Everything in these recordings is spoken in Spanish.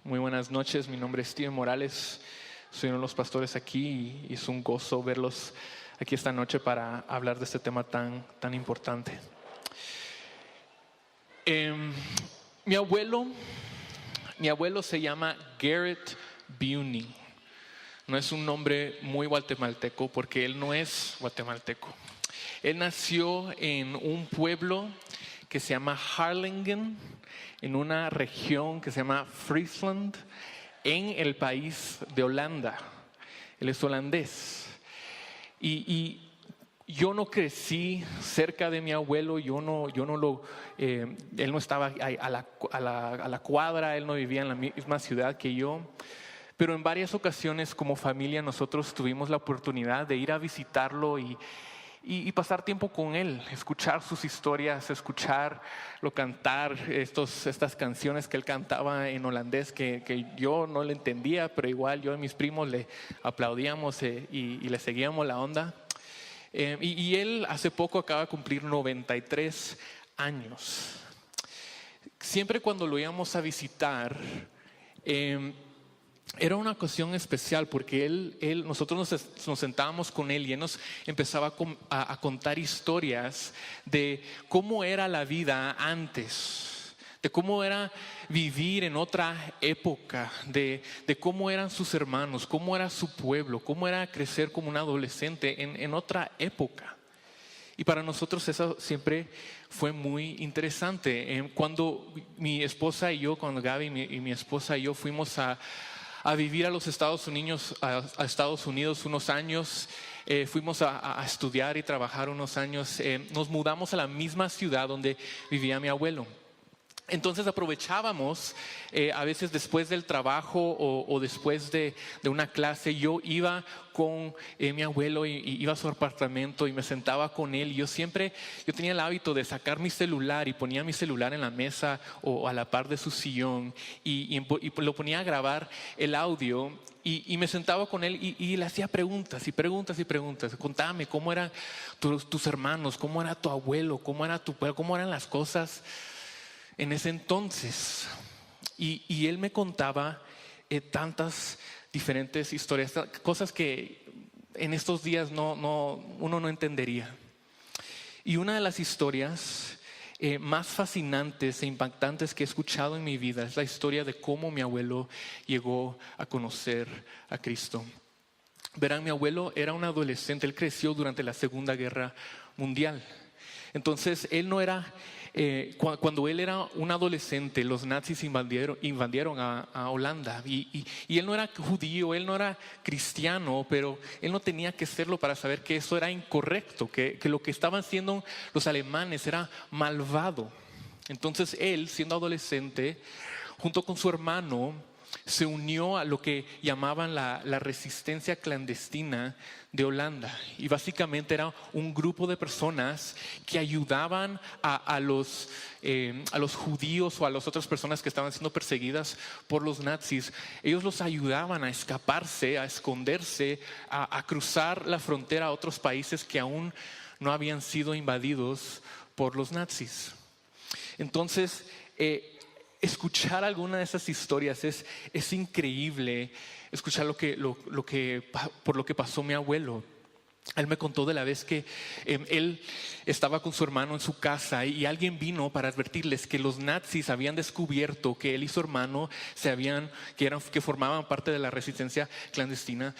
Muy buenas noches, mi nombre es Steven Morales, soy uno de los pastores aquí y es un gozo verlos aquí esta noche para hablar de este tema tan importante. Mi abuelo se llama Garrett Buni. No es un nombre muy guatemalteco porque él no es guatemalteco. Él nació en un pueblo que se llama Harlingen, en una región que se llama Friesland, en el país de Holanda. Él es holandés. Y yo no crecí cerca de mi abuelo, él no estaba a la cuadra, él no vivía en la misma ciudad que yo. Pero en varias ocasiones como familia nosotros tuvimos la oportunidad de ir a visitarlo y pasar tiempo con él, escuchar sus historias, escucharlo cantar estas canciones que él cantaba en holandés que yo no le entendía, pero igual yo y mis primos le aplaudíamos y le seguíamos la onda. Y él hace poco acaba de cumplir 93 años. Siempre cuando lo íbamos a visitar, era una ocasión especial porque nosotros nos sentábamos con él y él nos empezaba a contar historias de cómo era la vida antes, de cómo era vivir en otra época, de cómo eran sus hermanos, cómo era su pueblo, cómo era crecer como un adolescente en otra época. Y para nosotros eso siempre fue muy interesante. Cuando mi esposa y yo, cuando Gaby y mi esposa y yo fuimos a vivir a los Estados Unidos unos años, fuimos a estudiar y trabajar unos años, nos mudamos a la misma ciudad donde vivía mi abuelo. Entonces aprovechábamos, a veces después del trabajo o después de una clase, yo iba con mi abuelo y iba a su apartamento y me sentaba con él. Yo tenía el hábito de sacar mi celular y ponía mi celular en la mesa o a la par de su sillón y lo ponía a grabar el audio y me sentaba con él y le hacía preguntas y preguntas y preguntas. Contame cómo eran tus hermanos, cómo era tu abuelo, cómo era tu pueblo, cómo eran las cosas en ese entonces. Y él me contaba tantas diferentes historias, cosas que en estos días uno no entendería. Y una de las historias más fascinantes e impactantes que he escuchado en mi vida es la historia de cómo mi abuelo llegó a conocer a Cristo. Verán, mi abuelo era un adolescente, él creció durante la Segunda Guerra Mundial. Entonces él no era... cuando él era un adolescente, los nazis invadieron a Holanda y él no era judío, él no era cristiano, pero él no tenía que serlo para saber que eso era incorrecto, que lo que estaban haciendo los alemanes era malvado. Entonces él, siendo adolescente, junto con su hermano, se unió a lo que llamaban la resistencia clandestina de Holanda, y básicamente era un grupo de personas que ayudaban a los judíos o a las otras personas que estaban siendo perseguidas por los nazis. Ellos los ayudaban a escaparse, a esconderse, a cruzar la frontera a otros países que aún no habían sido invadidos por los nazis. Entonces escuchar alguna de esas historias es increíble. Escuchar por lo que pasó mi abuelo. Él me contó de la vez que él estaba con su hermano en su casa y alguien vino para advertirles que los nazis habían descubierto que él y su hermano que formaban parte de la resistencia clandestina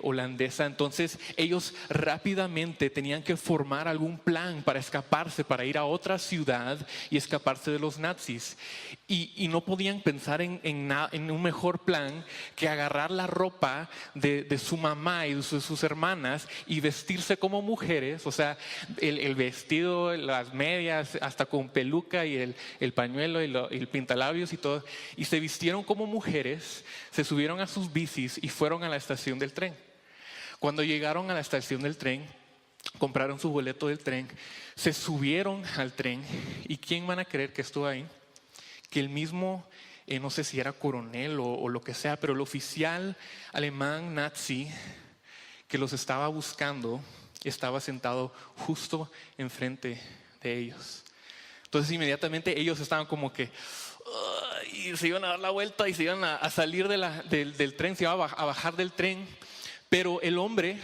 holandesa. Entonces ellos rápidamente tenían que formar algún plan para escaparse, para ir a otra ciudad y escaparse de los nazis. Y no podían pensar en un mejor plan que agarrar la ropa de su mamá y de sus hermanas y vestirse como mujeres, o sea, el vestido, las medias, hasta con peluca y el pañuelo y el pintalabios y todo, y se vistieron como mujeres, se subieron a sus bicis y fueron a la estación del tren. Cuando llegaron a la estación del tren, compraron su boleto del tren, se subieron al tren, y ¿quién van a creer que estuvo ahí? Que el mismo, no sé si era coronel o lo que sea, pero el oficial alemán nazi que los estaba buscando estaba sentado justo enfrente de ellos. Entonces inmediatamente ellos estaban como que y se iban a dar la vuelta y se iban a salir del tren, se iban a bajar del tren. Pero el hombre,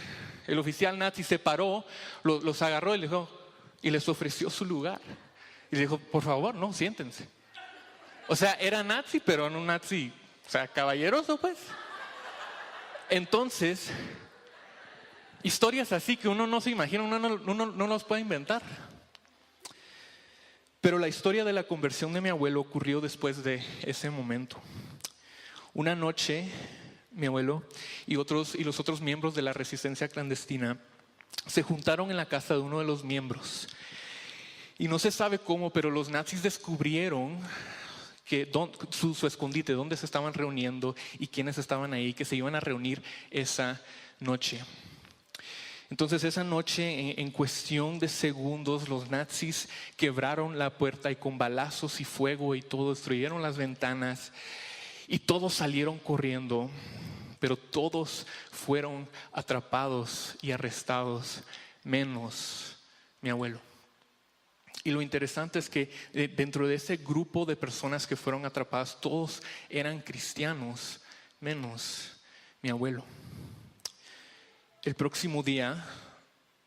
el oficial nazi, se paró, los agarró y les ofreció su lugar. Y le dijo, por favor, no, siéntense. O sea, era nazi, pero no un nazi, o sea, caballeroso, pues. Entonces, historias así que uno no se imagina, uno no los puede inventar. Pero la historia de la conversión de mi abuelo ocurrió después de ese momento. Una noche, mi abuelo y los otros miembros de la resistencia clandestina se juntaron en la casa de uno de los miembros. Y no se sabe cómo, pero los nazis descubrieron que su escondite, dónde se estaban reuniendo y quiénes estaban ahí, que se iban a reunir esa noche. Entonces esa noche, en cuestión de segundos, los nazis quebraron la puerta y con balazos y fuego y todo, destruyeron las ventanas y todos salieron corriendo, pero todos fueron atrapados y arrestados, menos mi abuelo. Y lo interesante es que dentro de ese grupo de personas que fueron atrapadas, todos eran cristianos, menos mi abuelo. El próximo día,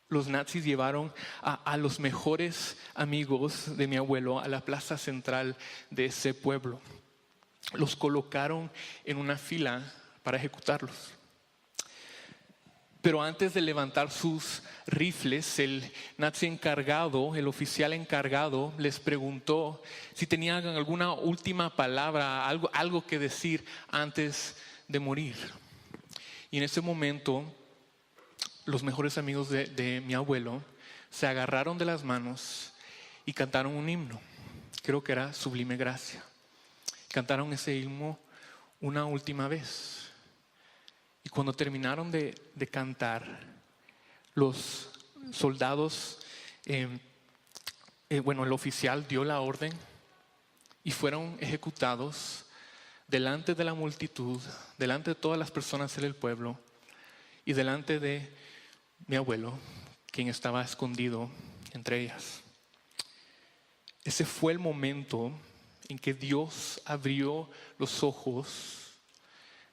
los nazis llevaron a los mejores amigos de mi abuelo a la plaza central de ese pueblo. Los colocaron en una fila para ejecutarlos. Pero antes de levantar sus rifles, el nazi encargado, el oficial encargado, les preguntó si tenían alguna última palabra, algo que decir antes de morir. Y en ese momento, los mejores amigos de mi abuelo se agarraron de las manos y cantaron un himno. Creo que era Sublime Gracia. Cantaron ese himno una última vez. Y cuando terminaron de cantar, los soldados, el oficial dio la orden y fueron ejecutados delante de la multitud, delante de todas las personas del pueblo y delante de mi abuelo, quien estaba escondido entre ellas. Ese fue el momento en que Dios abrió los ojos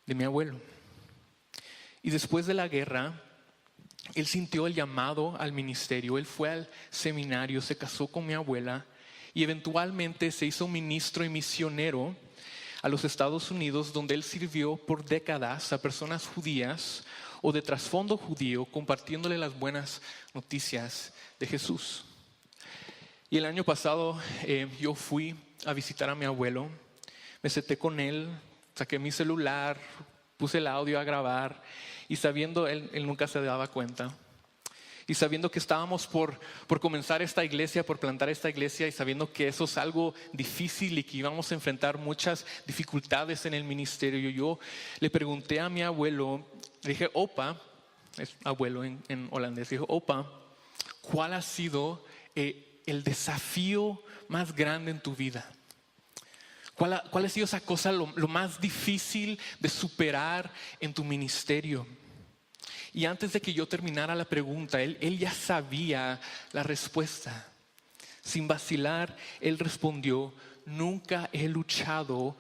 de mi abuelo. Y después de la guerra, él sintió el llamado al ministerio. Él fue al seminario, se casó con mi abuela y eventualmente se hizo ministro y misionero a los Estados Unidos, donde él sirvió por décadas a personas judías o de trasfondo judío, compartiéndole las buenas noticias de Jesús. Y el año pasado yo fui a visitar a mi abuelo, me senté con él, saqué mi celular, puse el audio a grabar y sabiendo, él nunca se daba cuenta, y sabiendo que estábamos por comenzar esta iglesia, por plantar esta iglesia, y sabiendo que eso es algo difícil y que íbamos a enfrentar muchas dificultades en el ministerio, yo le pregunté a mi abuelo, le dije, Opa, es abuelo en holandés, dije, Opa, ¿cuál ha sido el desafío más grande en tu vida? ¿Cuál ha sido esa cosa lo más difícil de superar en tu ministerio? Y antes de que yo terminara la pregunta, él ya sabía la respuesta. Sin vacilar, él respondió, nunca he luchado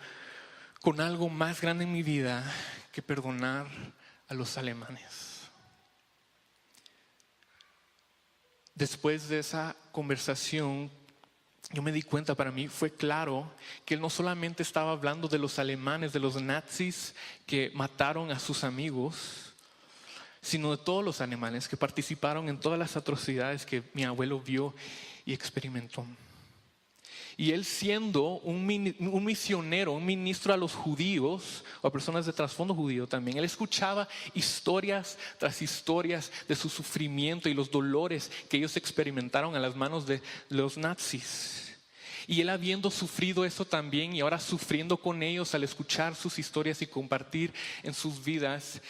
con algo más grande en mi vida que perdonar a los alemanes. Después de esa conversación, yo me di cuenta, para mí fue claro que él no solamente estaba hablando de los alemanes, de los nazis que mataron a sus amigos, sino de todos los alemanes que participaron en todas las atrocidades que mi abuelo vio y experimentó. Y él, siendo un misionero, un ministro a los judíos o a personas de trasfondo judío también, él escuchaba historias tras historias de su sufrimiento y los dolores que ellos experimentaron a las manos de los nazis. Y él, habiendo sufrido eso también y ahora sufriendo con ellos al escuchar sus historias y compartir en sus vidas,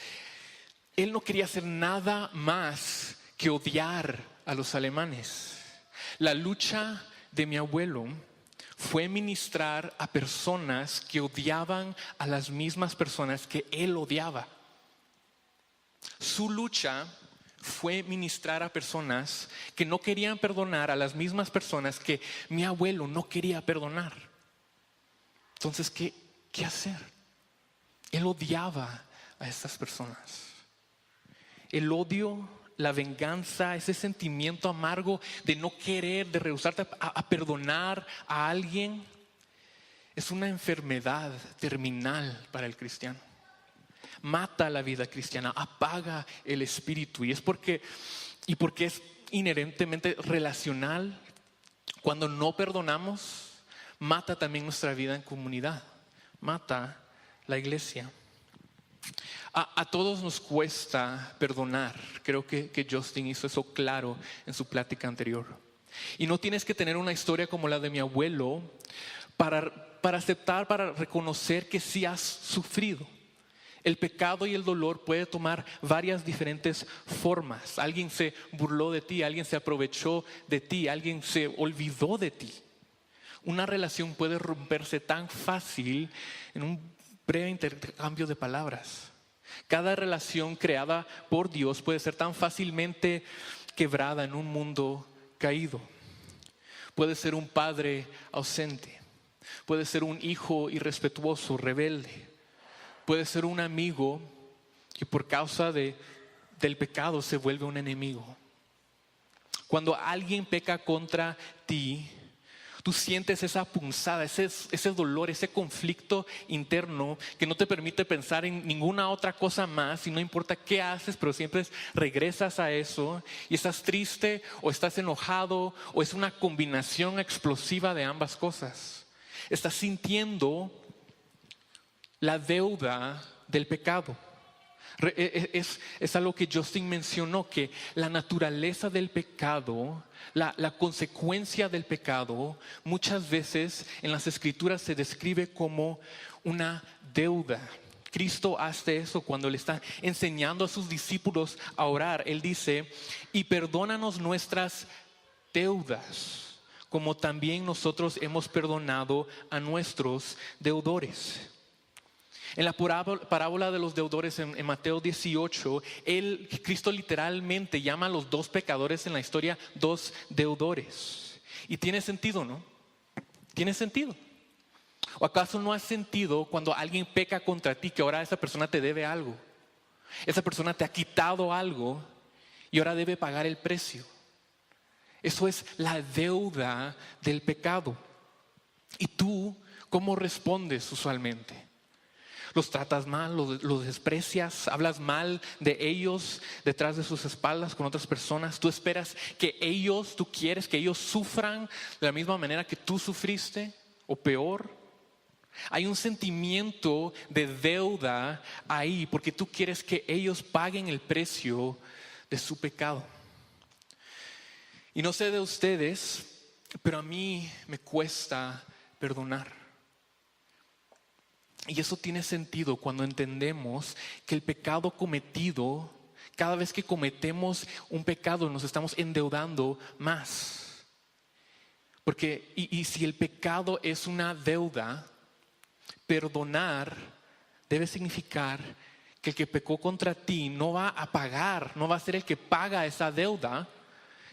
él no quería hacer nada más que odiar a los alemanes. La lucha de mi abuelo fue ministrar a personas que odiaban a las mismas personas que él odiaba. Su lucha fue ministrar a personas que no querían perdonar a las mismas personas que mi abuelo no quería perdonar. Entonces, ¿qué hacer? Él odiaba a estas personas. El odio, la venganza, ese sentimiento amargo de no querer, de rehusarte a perdonar a alguien, es una enfermedad terminal para el cristiano. Mata la vida cristiana, apaga el espíritu. Y porque es inherentemente relacional. Cuando no perdonamos, mata también nuestra vida en comunidad, mata la iglesia. A todos nos cuesta perdonar. Creo que Justin hizo eso claro en su plática anterior. Y no tienes que tener una historia como la de mi abuelo para aceptar, para reconocer que sí has sufrido. El pecado y el dolor puede tomar varias diferentes formas. Alguien se burló de ti, alguien se aprovechó de ti, alguien se olvidó de ti. Una relación puede romperse tan fácil en un breve intercambio de palabras. Cada relación creada por Dios puede ser tan fácilmente quebrada en un mundo caído. Puede ser un padre ausente, puede ser un hijo irrespetuoso, rebelde. Puede ser un amigo que por causa del pecado se vuelve un enemigo. Cuando alguien peca contra ti, tú sientes esa punzada, ese dolor, ese conflicto interno que no te permite pensar en ninguna otra cosa más y no importa qué haces, pero siempre regresas a eso y estás triste o estás enojado o es una combinación explosiva de ambas cosas. Estás sintiendo la deuda del pecado. Es algo que Justin mencionó, que la naturaleza del pecado, la consecuencia del pecado, muchas veces en las escrituras se describe como una deuda. Cristo hace eso cuando le está enseñando a sus discípulos a orar. Él dice, y perdónanos nuestras deudas, como también nosotros hemos perdonado a nuestros deudores. En la parábola de los deudores en Mateo 18, Cristo literalmente llama a los dos pecadores en la historia dos deudores. Y tiene sentido, ¿no? Tiene sentido. ¿O acaso no has sentido cuando alguien peca contra ti que ahora esa persona te debe algo? Esa persona te ha quitado algo y ahora debe pagar el precio. Eso es la deuda del pecado. ¿Y tú cómo respondes usualmente? Los tratas mal, los desprecias, hablas mal de ellos detrás de sus espaldas con otras personas. Tú esperas tú quieres que ellos sufran de la misma manera que tú sufriste o peor. Hay un sentimiento de deuda ahí porque tú quieres que ellos paguen el precio de su pecado. Y no sé de ustedes, pero a mí me cuesta perdonar. Y eso tiene sentido cuando entendemos que el pecado cometido, cada vez que cometemos un pecado nos estamos endeudando más. Porque y si el pecado es una deuda, perdonar debe significar que el que pecó contra ti no va a pagar, no va a ser el que paga esa deuda,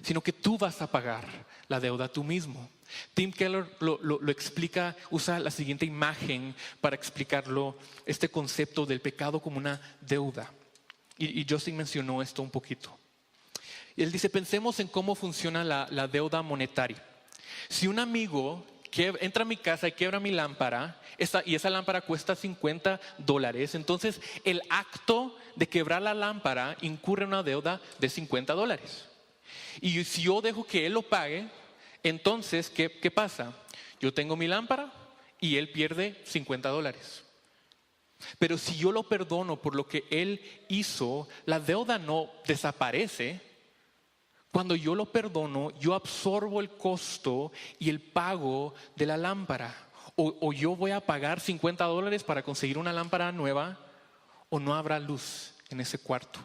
sino que tú vas a pagar la deuda tú mismo. Tim Keller lo explica, usa la siguiente imagen para explicarlo, este concepto del pecado como una deuda. Y Justin mencionó esto un poquito. Y él dice, pensemos en cómo funciona la deuda monetaria. Si un amigo entra a mi casa y quiebra mi lámpara, y esa lámpara cuesta $50, entonces el acto de quebrar la lámpara incurre en una deuda de $50. Y si yo dejo que él lo pague, entonces, ¿qué pasa? Yo tengo mi lámpara y él pierde $50. Pero si yo lo perdono por lo que él hizo, la deuda no desaparece. Cuando yo lo perdono, yo absorbo el costo y el pago de la lámpara. O yo voy a pagar $50 para conseguir una lámpara nueva, o no habrá luz en ese cuarto.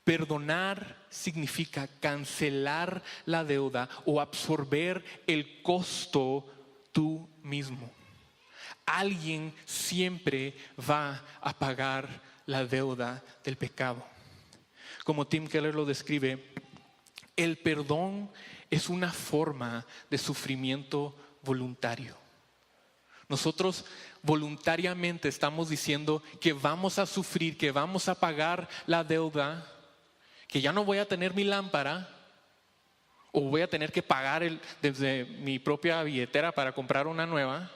Perdonar significa cancelar la deuda o absorber el costo tú mismo. Alguien siempre va a pagar la deuda del pecado. Como Tim Keller lo describe, el perdón es una forma de sufrimiento voluntario. Nosotros voluntariamente estamos diciendo que vamos a sufrir, que vamos a pagar la deuda, que ya no voy a tener mi lámpara o voy a tener que pagar desde mi propia billetera para comprar una nueva.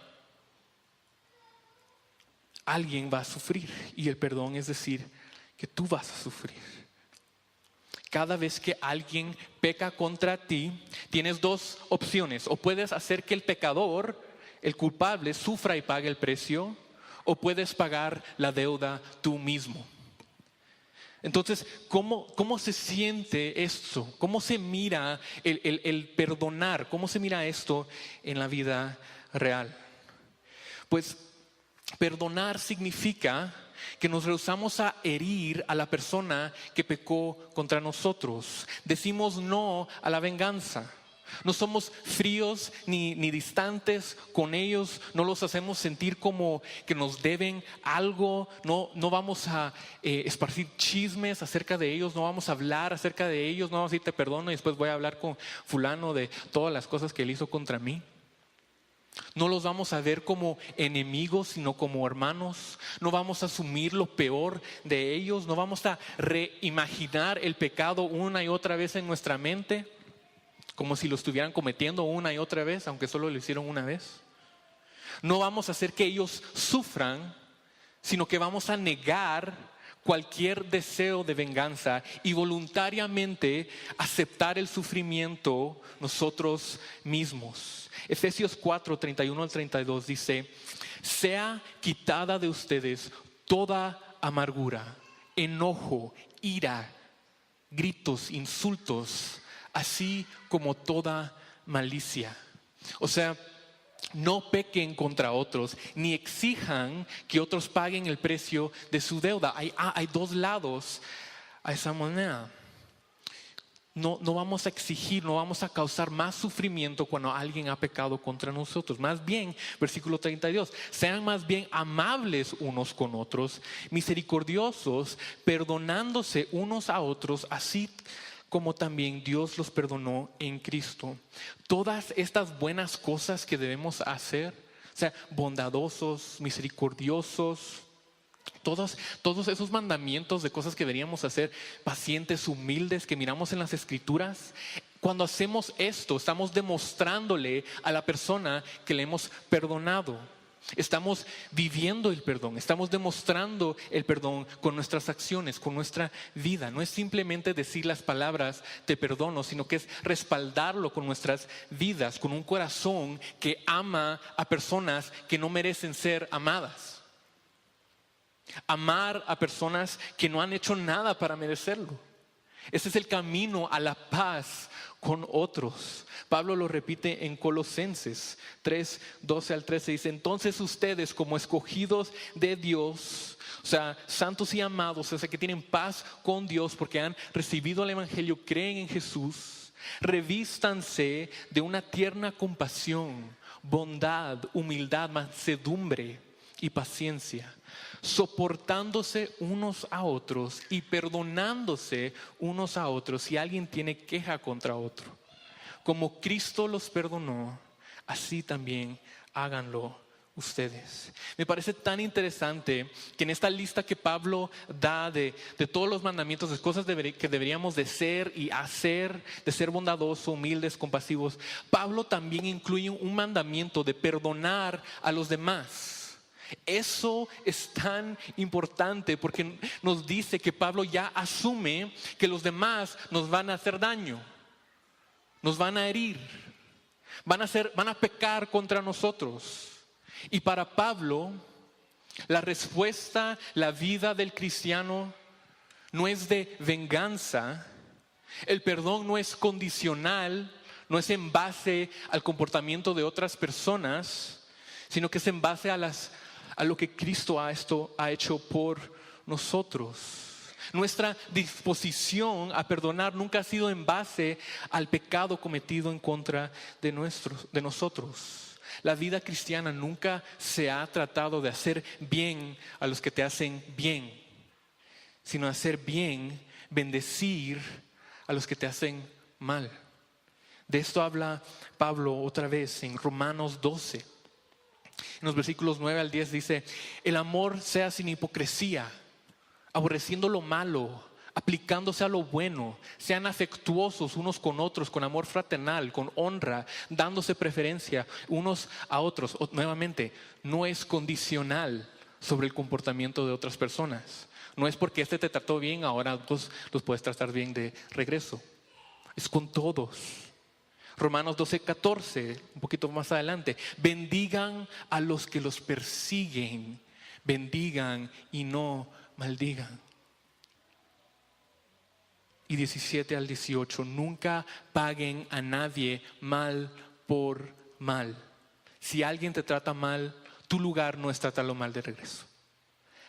Alguien va a sufrir, y el perdón es decir que tú vas a sufrir. Cada vez que alguien peca contra ti, tienes dos opciones: o puedes hacer que el pecador, el culpable, sufra y pague el precio, o puedes pagar la deuda tú mismo. Entonces, ¿cómo se siente esto? ¿Cómo se mira el perdonar? ¿Cómo se mira esto en la vida real? Pues perdonar significa que nos rehusamos a herir a la persona que pecó contra nosotros. Decimos no a la venganza. No somos fríos ni distantes con ellos. No los hacemos sentir como que nos deben algo. No vamos a esparcir chismes acerca de ellos. No vamos a hablar acerca de ellos. No vamos a decir te perdono y después voy a hablar con fulano de todas las cosas que él hizo contra mí. No los vamos a ver como enemigos, sino como hermanos. No vamos a asumir lo peor de ellos. No vamos a reimaginar el pecado una y otra vez en nuestra mente, como si lo estuvieran cometiendo una y otra vez, aunque solo lo hicieron una vez. No vamos a hacer que ellos sufran, sino que vamos a negar cualquier deseo de venganza y voluntariamente aceptar el sufrimiento nosotros mismos. Efesios 4, 31 al 32 dice: sea quitada de ustedes toda amargura, enojo, ira, gritos, insultos, así como toda malicia. O sea, no pequen contra otros, ni exijan que otros paguen el precio de su deuda. Hay dos lados a esa moneda. No vamos a exigir, no vamos a causar más sufrimiento cuando alguien ha pecado contra nosotros. Más bien, versículo 32, sean más bien amables unos con otros, misericordiosos, perdonándose unos a otros, así como también Dios los perdonó en Cristo. Todas estas buenas cosas que debemos hacer, o sea, bondadosos, misericordiosos, todos esos mandamientos de cosas que deberíamos hacer, pacientes, humildes, que miramos en las Escrituras. Cuando hacemos esto, estamos demostrándole a la persona que le hemos perdonado. Estamos viviendo el perdón, estamos demostrando el perdón con nuestras acciones, con nuestra vida. No es simplemente decir las palabras te perdono, sino que es respaldarlo con nuestras vidas, con un corazón que ama a personas que no merecen ser amadas. Amar a personas que no han hecho nada para merecerlo. Ese es el camino a la paz con otros. Pablo lo repite en Colosenses 3, 12 al 13. Dice: entonces ustedes, como escogidos de Dios, o sea, santos y amados, o sea, que tienen paz con Dios porque han recibido el Evangelio, creen en Jesús, revístanse de una tierna compasión, bondad, humildad, mansedumbre y paciencia, soportándose unos a otros y perdonándose unos a otros si alguien tiene queja contra otro. Como Cristo los perdonó, así también háganlo ustedes. Me parece tan interesante que en esta lista que Pablo da de todos los mandamientos, de cosas que deberíamos de ser y hacer, de ser bondadosos, humildes, compasivos, Pablo también incluye un mandamiento de perdonar a los demás. Eso es tan importante porque nos dice que Pablo ya asume que los demás nos van a hacer daño, nos van a herir, van a pecar contra nosotros. Y para Pablo, la respuesta, la vida del cristiano no es de venganza. El perdón no es condicional, no es en base al comportamiento de otras personas, sino que es en base a lo que Cristo ha hecho por nosotros. Nuestra disposición a perdonar nunca ha sido en base al pecado cometido en contra de nosotros. La vida cristiana nunca se ha tratado de hacer bien a los que te hacen bien, sino hacer bien, bendecir a los que te hacen mal. De esto habla Pablo otra vez en Romanos 12. En los versículos 9 al 10 dice: el amor sea sin hipocresía, aborreciendo lo malo, aplicándose a lo bueno, sean afectuosos unos con otros, con amor fraternal, con honra, dándose preferencia unos a otros. Nuevamente, no es condicional sobre el comportamiento de otras personas. No es porque este te trató bien, ahora los puedes tratar bien de regreso. Es con todos. Romanos 12:14, un poquito más adelante: bendigan a los que los persiguen, bendigan y no maldigan. Y 17 al 18, nunca paguen a nadie mal por mal. Si alguien te trata mal, tu lugar no es tratarlo mal de regreso.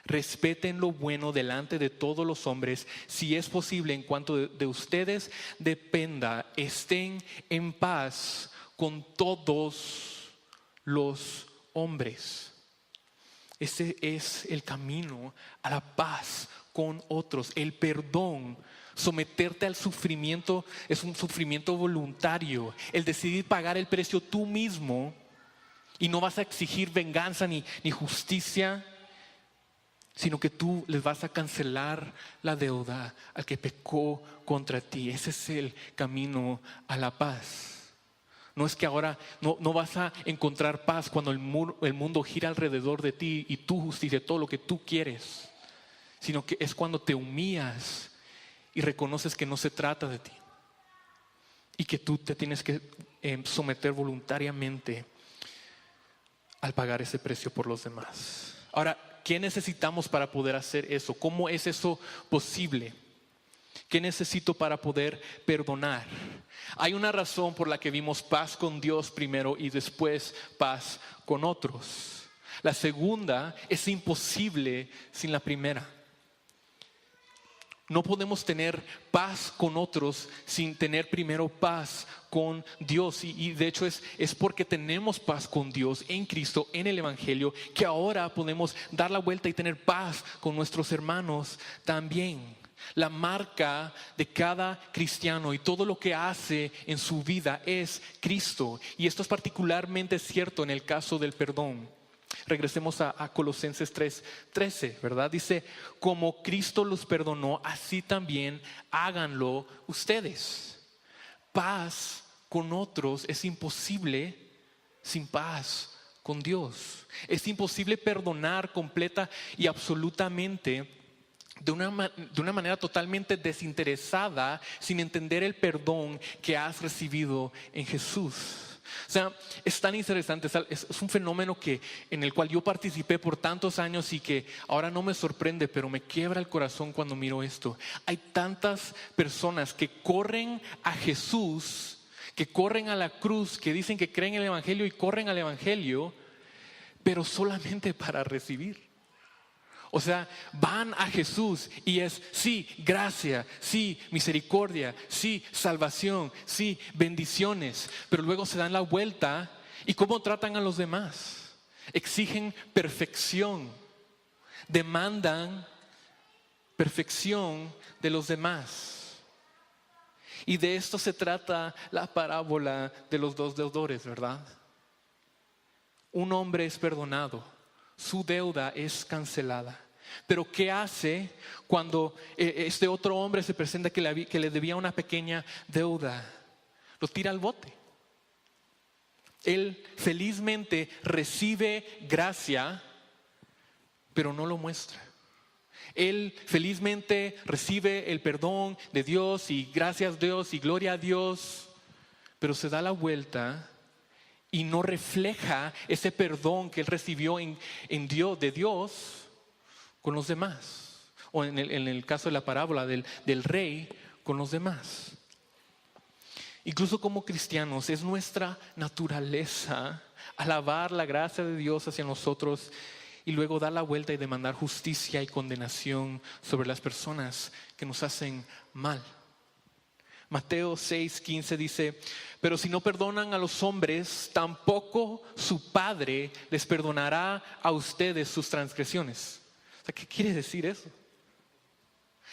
Respeten lo bueno delante de todos los hombres. Si es posible, en cuanto de ustedes dependa, estén en paz con todos los hombres. Ese es el camino a la paz con otros. El perdón, someterte al sufrimiento, es un sufrimiento voluntario. El decidir pagar el precio tú mismo, y no vas a exigir venganza ni justicia, sino que tú les vas a cancelar la deuda al que pecó contra ti. Ese es el camino a la paz. No es que ahora no vas a encontrar paz cuando el mundo gira alrededor de ti y tú justicia todo lo que tú quieres, sino que es cuando te humillas y reconoces que no se trata de ti y que tú te tienes que someter voluntariamente al pagar ese precio por los demás. Ahora, ¿qué necesitamos para poder hacer eso? ¿Cómo es eso posible? ¿Qué necesito para poder perdonar? Hay una razón por la que vimos paz con Dios primero y después paz con otros. La segunda es imposible sin la primera. No podemos tener paz con otros sin tener primero paz con Dios. Y de hecho es porque tenemos paz con Dios en Cristo, en el Evangelio, que ahora podemos dar la vuelta y tener paz con nuestros hermanos también. La marca de cada cristiano y todo lo que hace en su vida es Cristo. Y esto es particularmente cierto en el caso del perdón. Regresemos a Colosenses 3:13, ¿verdad? Dice: como Cristo los perdonó, así también háganlo ustedes. Paz con otros es imposible sin paz con Dios. Es imposible perdonar completa y absolutamente de una manera totalmente desinteresada sin entender el perdón que has recibido en Jesús. O sea, es tan interesante, es un fenómeno en el cual yo participé por tantos años y que ahora no me sorprende, pero me quiebra el corazón cuando miro esto. Hay tantas personas que corren a Jesús, que corren a la cruz, que dicen que creen en el Evangelio y corren al Evangelio, pero solamente para recibir. O sea, van a Jesús y es sí, gracia, sí, misericordia, sí, salvación, sí, bendiciones. Pero luego se dan la vuelta y ¿cómo tratan a los demás? Exigen perfección, demandan perfección de los demás. Y de esto se trata la parábola de los dos deudores, ¿verdad? Un hombre es perdonado, su deuda es cancelada. Pero ¿qué hace cuando este otro hombre se presenta que le debía una pequeña deuda? Lo tira al bote. Él felizmente recibe gracia, pero no lo muestra. Él felizmente recibe el perdón de Dios y gracias a Dios y gloria a Dios, pero se da la vuelta y no refleja ese perdón que él recibió de Dios con los demás. O en el caso de la parábola del rey, con los demás. Incluso como cristianos es nuestra naturaleza alabar la gracia de Dios hacia nosotros y luego dar la vuelta y demandar justicia y condenación sobre las personas que nos hacen mal. Mateo 6:15 dice: pero si no perdonan a los hombres, tampoco su Padre les perdonará a ustedes sus transgresiones. O sea, ¿qué quiere decir eso?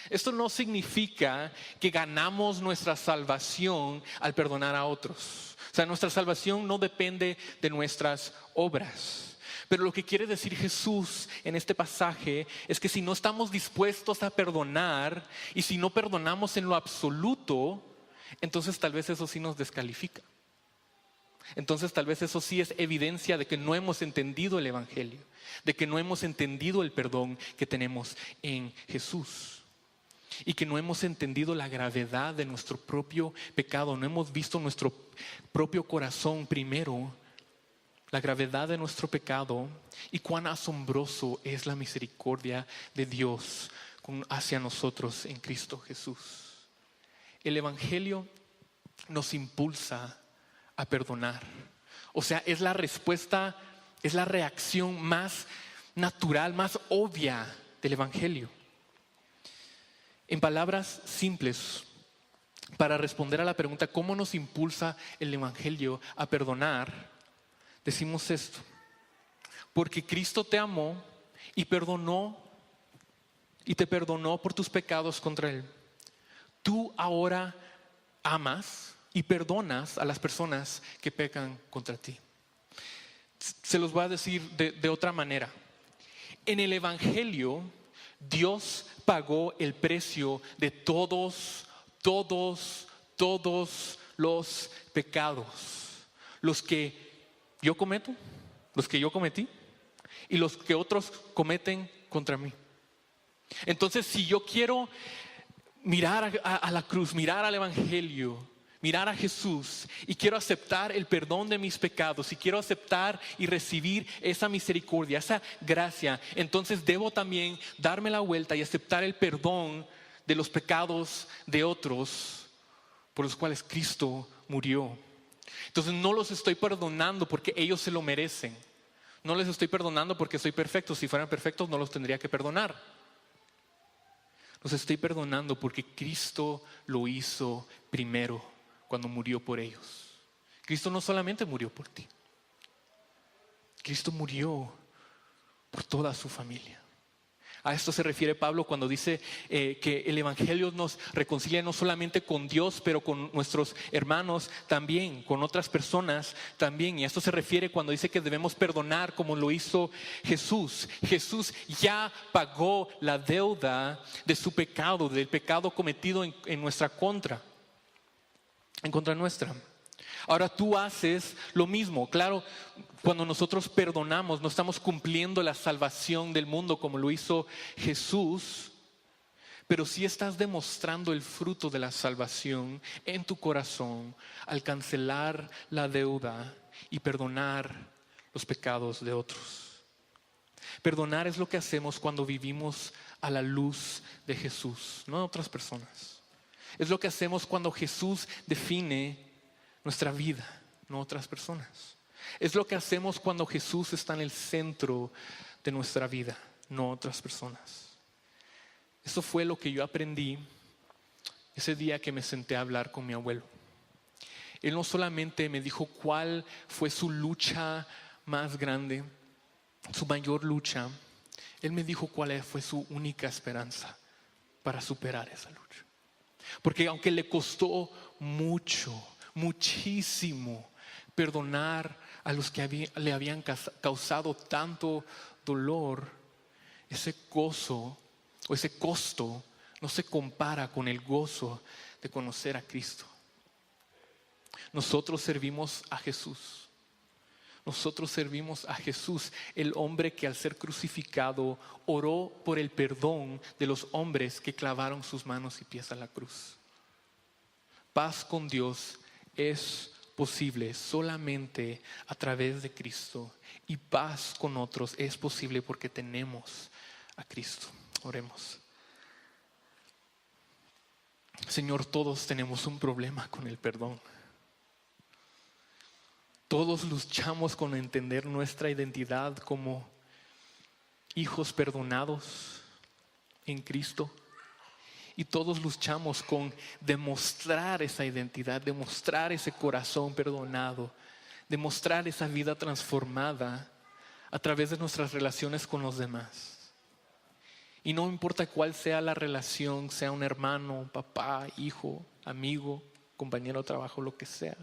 Esto no significa que ganamos nuestra salvación al perdonar a otros. O sea, nuestra salvación no depende de nuestras obras. Pero lo que quiere decir Jesús en este pasaje es que si no estamos dispuestos a perdonar y si no perdonamos en lo absoluto, entonces tal vez eso sí nos descalifica. Entonces tal vez eso sí es evidencia de que no hemos entendido el Evangelio, de que no hemos entendido el perdón que tenemos en Jesús y que no hemos entendido la gravedad de nuestro propio pecado, no hemos visto nuestro propio corazón primero, la gravedad de nuestro pecado y cuán asombroso es la misericordia de Dios hacia nosotros en Cristo Jesús. El Evangelio nos impulsa a perdonar. O sea, es la respuesta, es la reacción más natural, más obvia del Evangelio. En palabras simples, para responder a la pregunta ¿cómo nos impulsa el Evangelio a perdonar? Decimos esto: porque Cristo te amó y te perdonó por tus pecados contra Él. Tú ahora amas y perdonas a las personas que pecan contra ti. Se los voy a decir de otra manera. En el Evangelio, Dios pagó el precio de todos los pecados. Los que yo cometo, los que yo cometí y los que otros cometen contra mí. Entonces, si yo quiero mirar a la cruz, mirar al Evangelio, mirar a Jesús y quiero aceptar el perdón de mis pecados y quiero aceptar y recibir esa misericordia, esa gracia, entonces debo también darme la vuelta y aceptar el perdón de los pecados de otros por los cuales Cristo murió. Entonces no los estoy perdonando porque ellos se lo merecen. No les estoy perdonando porque soy perfecto. Si fueran perfectos no los tendría que perdonar. Los estoy perdonando porque Cristo lo hizo primero cuando murió por ellos. Cristo no solamente murió por ti. Cristo murió por toda su familia. A esto se refiere Pablo cuando dice que el Evangelio nos reconcilia no solamente con Dios, pero con nuestros hermanos también, con otras personas también. Y a esto se refiere cuando dice que debemos perdonar como lo hizo Jesús. Jesús ya pagó la deuda de su pecado, del pecado cometido en nuestra contra, en contra nuestra. Ahora tú haces lo mismo. Claro, cuando nosotros perdonamos, no estamos cumpliendo la salvación del mundo como lo hizo Jesús, pero sí estás demostrando el fruto de la salvación en tu corazón al cancelar la deuda y perdonar los pecados de otros. Perdonar es lo que hacemos cuando vivimos a la luz de Jesús, no de otras personas. Es lo que hacemos cuando Jesús define nuestra vida, no otras personas. Es lo que hacemos cuando Jesús está en el centro de nuestra vida, no otras personas. Eso fue lo que yo aprendí ese día que me senté a hablar con mi abuelo. Él no solamente me dijo cuál fue su lucha más grande, su mayor lucha. Él me dijo cuál fue su única esperanza para superar esa lucha. Porque aunque le costó muchísimo perdonar a los que le habían causado tanto dolor, ese gozo o ese costo no se compara con el gozo de conocer a Cristo. Nosotros servimos a Jesús. Nosotros servimos a Jesús, el hombre que al ser crucificado oró por el perdón de los hombres que clavaron sus manos y pies a la cruz. Paz con Dios es posible solamente a través de Cristo, y paz con otros es posible porque tenemos a Cristo. Oremos. Señor, todos tenemos un problema con el perdón. Todos luchamos con entender nuestra identidad como hijos perdonados en Cristo. Y todos luchamos con demostrar esa identidad, demostrar ese corazón perdonado, demostrar esa vida transformada a través de nuestras relaciones con los demás. Y no importa cuál sea la relación, sea un hermano, papá, hijo, amigo, compañero de trabajo, lo que sea.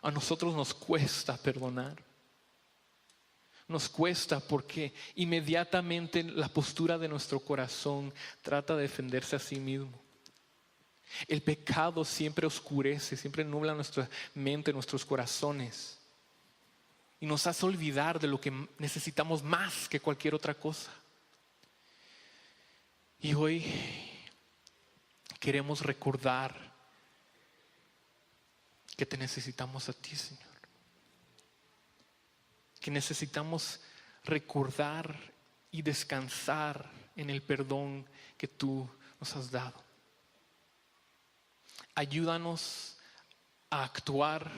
A nosotros nos cuesta perdonar. nos cuesta porque inmediatamente la postura de nuestro corazón trata de defenderse a sí mismo. El pecado siempre oscurece, siempre nubla nuestra mente, nuestros corazones y nos hace olvidar de lo que necesitamos más que cualquier otra cosa. Y hoy queremos recordar que te necesitamos a ti, Señor. Que necesitamos recordar y descansar en el perdón que tú nos has dado. Ayúdanos a actuar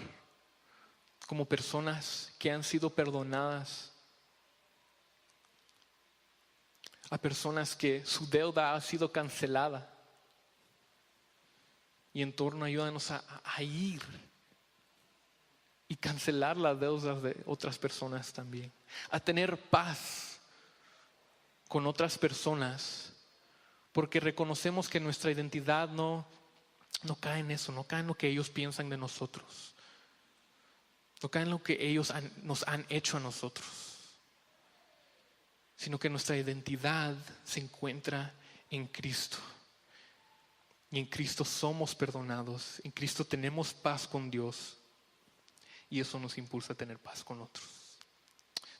como personas que han sido perdonadas, a personas que su deuda ha sido cancelada. Y en torno, ayúdanos a ir y cancelar las deudas de otras personas también, a tener paz con otras personas, porque reconocemos que nuestra identidad no cae en eso, no cae en lo que ellos piensan de nosotros, no cae en lo que ellos nos han hecho a nosotros, sino que nuestra identidad se encuentra en Cristo. Y en Cristo somos perdonados, en Cristo tenemos paz con Dios. Y eso nos impulsa a tener paz con otros.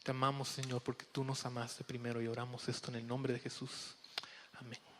Te amamos, Señor, porque tú nos amaste primero y oramos esto en el nombre de Jesús. Amén.